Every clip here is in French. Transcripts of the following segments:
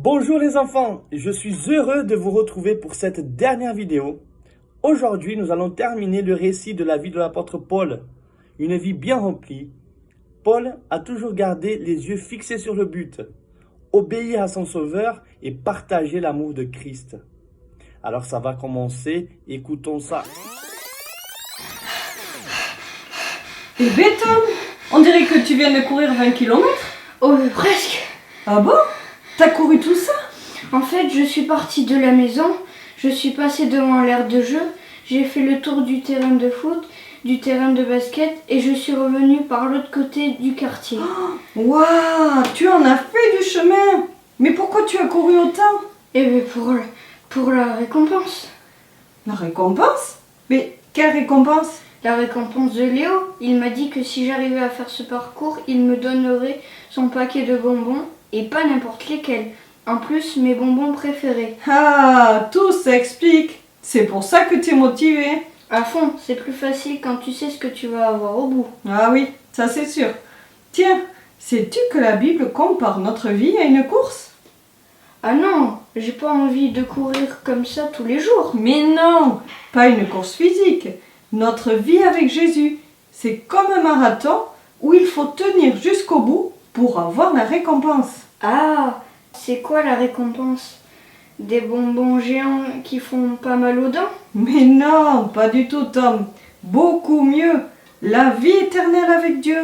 Bonjour les enfants, je suis heureux de vous retrouver pour cette dernière vidéo. Aujourd'hui, nous allons terminer le récit de la vie de l'apôtre Paul. Une vie bien remplie. Paul a toujours gardé les yeux fixés sur le but, obéir à son Sauveur et partager l'amour de Christ. Alors ça va commencer, écoutons ça. Eh ben Tom, on dirait que tu viens de courir 20 km. Oh, mais presque. Ah bon? T'as couru tout ça? En fait, je suis partie de la maison, je suis passée devant l'aire de jeu, j'ai fait le tour du terrain de foot, du terrain de basket et je suis revenue par l'autre côté du quartier. Waouh, tu en as fait du chemin. Mais pourquoi tu as couru autant? Et bien pour la récompense. La récompense? Mais quelle récompense? La récompense de Léo, il m'a dit que si j'arrivais à faire ce parcours, il me donnerait son paquet de bonbons et pas n'importe lesquels. En plus, mes bonbons préférés. Ah, tout s'explique. C'est pour ça que t'es motivé. À fond, c'est plus facile quand tu sais ce que tu vas avoir au bout. Ah oui, ça c'est sûr. Tiens, sais-tu que la Bible compare notre vie à une course? Ah non, j'ai pas envie de courir comme ça tous les jours. Mais non, pas une course physique. Notre vie avec Jésus, c'est comme un marathon où il faut tenir jusqu'au bout pour avoir la récompense. Ah, c'est quoi la récompense? Des bonbons géants qui font pas mal aux dents? Mais non, pas du tout Tom. Beaucoup mieux, la vie éternelle avec Dieu.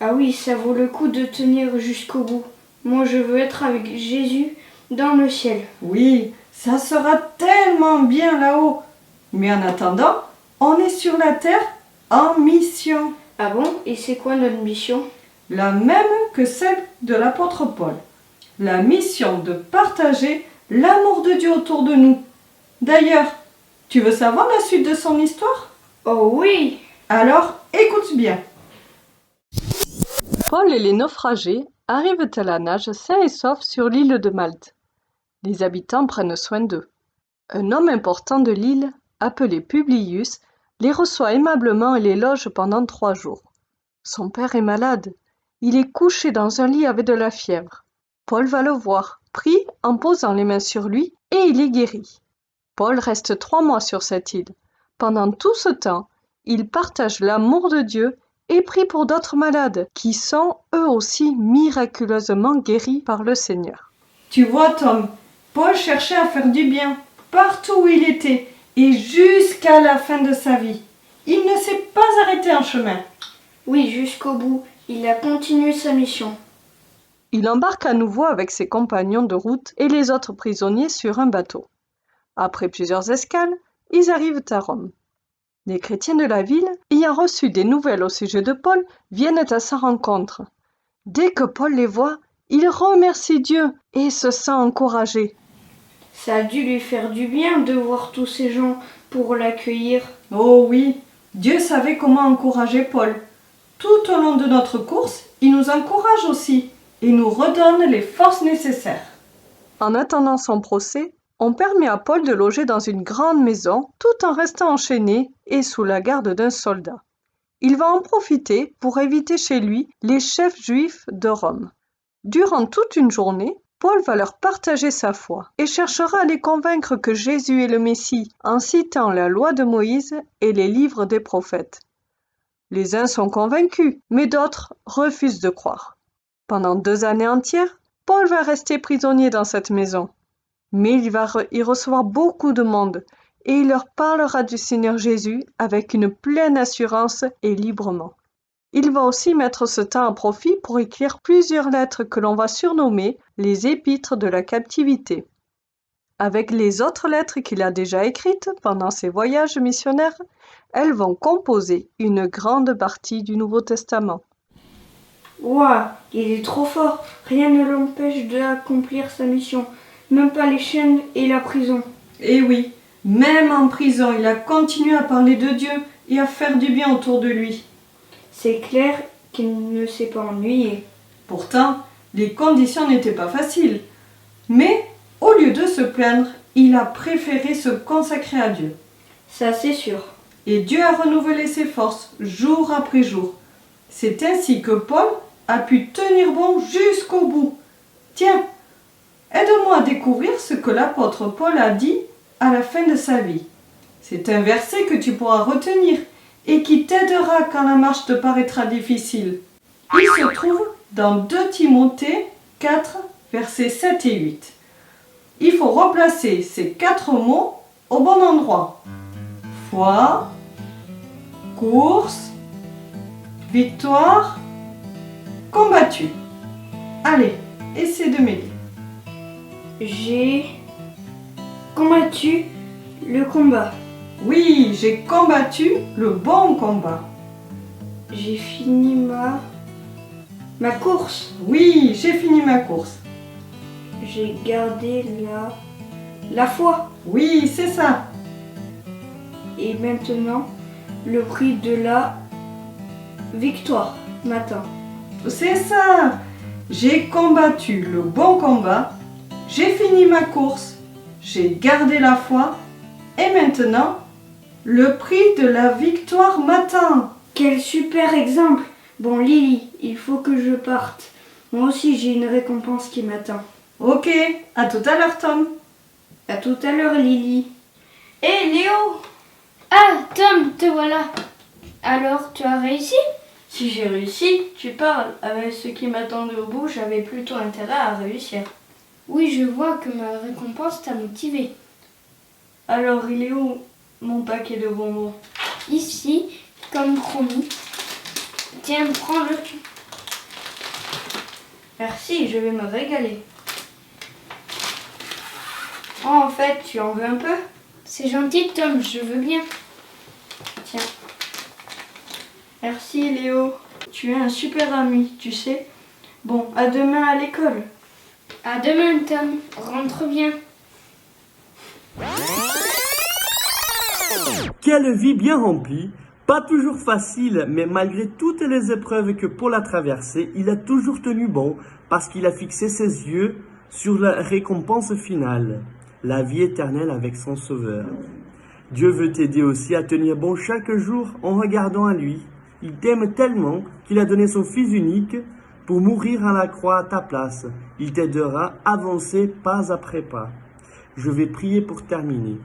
Ah oui, ça vaut le coup de tenir jusqu'au bout. Moi, je veux être avec Jésus dans le ciel. Oui, ça sera tellement bien là-haut. Mais en attendant, on est sur la terre en mission. Ah bon? Et c'est quoi notre mission? La même que celle de l'apôtre Paul. La mission de partager l'amour de Dieu autour de nous. D'ailleurs, tu veux savoir la suite de son histoire? Oh oui! Alors, écoute bien. Paul et les naufragés arrivent à la nage sains et saufs sur l'île de Malte. Les habitants prennent soin d'eux. Un homme important de l'île, appelé Publius, les reçoit aimablement et les loge pendant 3 jours. Son père est malade. Il est couché dans un lit avec de la fièvre. Paul va le voir, prie en posant les mains sur lui, et il est guéri. Paul reste 3 mois sur cette île. Pendant tout ce temps, il partage l'amour de Dieu et prie pour d'autres malades qui sont eux aussi miraculeusement guéris par le Seigneur. Tu vois Tom, Paul cherchait à faire du bien partout où il était et jusqu'à la fin de sa vie. Il ne s'est pas arrêté en chemin. Oui, jusqu'au bout. Il a continué sa mission. Il embarque à nouveau avec ses compagnons de route et les autres prisonniers sur un bateau. Après plusieurs escales, ils arrivent à Rome. Les chrétiens de la ville, ayant reçu des nouvelles au sujet de Paul, viennent à sa rencontre. Dès que Paul les voit, il remercie Dieu et se sent encouragé. Ça a dû lui faire du bien de voir tous ces gens pour l'accueillir. Oh oui, Dieu savait comment encourager Paul. Tout au long de notre course, il nous encourage aussi et nous redonne les forces nécessaires. En attendant son procès, on permet à Paul de loger dans une grande maison tout en restant enchaîné et sous la garde d'un soldat. Il va en profiter pour inviter chez lui les chefs juifs de Rome. Durant toute une journée, Paul va leur partager sa foi et cherchera à les convaincre que Jésus est le Messie en citant la loi de Moïse et les livres des prophètes. Les uns sont convaincus, mais d'autres refusent de croire. Pendant 2 années entières, Paul va rester prisonnier dans cette maison. Mais il va y recevoir beaucoup de monde et il leur parlera du Seigneur Jésus avec une pleine assurance et librement. Il va aussi mettre ce temps à profit pour écrire plusieurs lettres que l'on va surnommer les épîtres de la captivité. Avec les autres lettres qu'il a déjà écrites pendant ses voyages missionnaires, elles vont composer une grande partie du Nouveau Testament. Ouah, il est trop fort. Rien ne l'empêche d'accomplir sa mission. Même pas les chaînes et la prison. Eh oui, même en prison, il a continué à parler de Dieu et à faire du bien autour de lui. C'est clair qu'il ne s'est pas ennuyé. Pourtant, les conditions n'étaient pas faciles. Mais, au lieu de se plaindre, il a préféré se consacrer à Dieu. Ça, c'est sûr. Et Dieu a renouvelé ses forces jour après jour. C'est ainsi que Paul a pu tenir bon jusqu'au bout. Tiens, aide-moi découvrir ce que l'apôtre Paul a dit à la fin de sa vie. C'est un verset que tu pourras retenir et qui t'aidera quand la marche te paraîtra difficile. Il se trouve dans 2 Timothée 4, versets 7 et 8. Il faut replacer ces 4 mots au bon endroit. Foi, course, victoire, combattu. Allez, essaie de m'aider. J'ai combattu le combat. Oui, j'ai combattu le bon combat. J'ai fini ma course. Oui, j'ai fini ma course. J'ai gardé la foi. Oui, c'est ça. Et maintenant, le prix de la victoire m'attend. C'est ça. J'ai combattu le bon combat. J'ai fini ma course. J'ai gardé la foi. Et maintenant, le prix de la victoire m'attend. Quel super exemple! Bon Lily, il faut que je parte. Moi aussi j'ai une récompense qui m'attend. Ok, à tout à l'heure Tom. À tout à l'heure Lily. Hé Léo! Ah, Tom, te voilà. Alors, tu as réussi? Si j'ai réussi, tu parles. Avec ce qui m'attendait au bout, j'avais plutôt intérêt à réussir. Oui, je vois que ma récompense t'a motivé. Alors il est où mon paquet de bonbons? Ici, comme promis. Tiens, prends-le. Merci, je vais me régaler. Oh, en fait, tu en veux un peu? C'est gentil, Tom, je veux bien. Tiens. Merci Léo. Tu es un super ami, tu sais. Bon, à demain à l'école. À demain, Tom. Rentre bien. Quelle vie bien remplie, pas toujours facile, mais malgré toutes les épreuves que Paul a traversées, il a toujours tenu bon parce qu'il a fixé ses yeux sur la récompense finale, la vie éternelle avec son Sauveur. Dieu veut t'aider aussi à tenir bon chaque jour en regardant à lui. Il t'aime tellement qu'il a donné son Fils unique pour mourir à la croix à ta place. Il t'aidera à avancer pas après pas. Je vais prier pour terminer.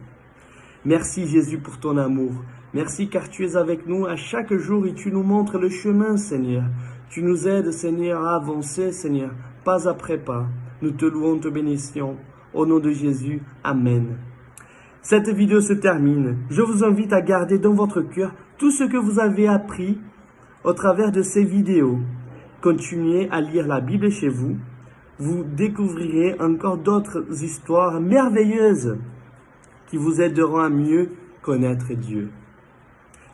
Merci Jésus pour ton amour. Merci car tu es avec nous à chaque jour et tu nous montres le chemin, Seigneur. Tu nous aides, Seigneur, à avancer, Seigneur, pas après pas. Nous te louons, te bénissons. Au nom de Jésus, Amen. Cette vidéo se termine. Je vous invite à garder dans votre cœur tout ce que vous avez appris au travers de ces vidéos. Continuez à lire la Bible chez vous. Vous découvrirez encore d'autres histoires merveilleuses qui vous aideront à mieux connaître Dieu.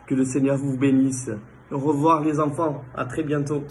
Que le Seigneur vous bénisse. Au revoir les enfants, à très bientôt.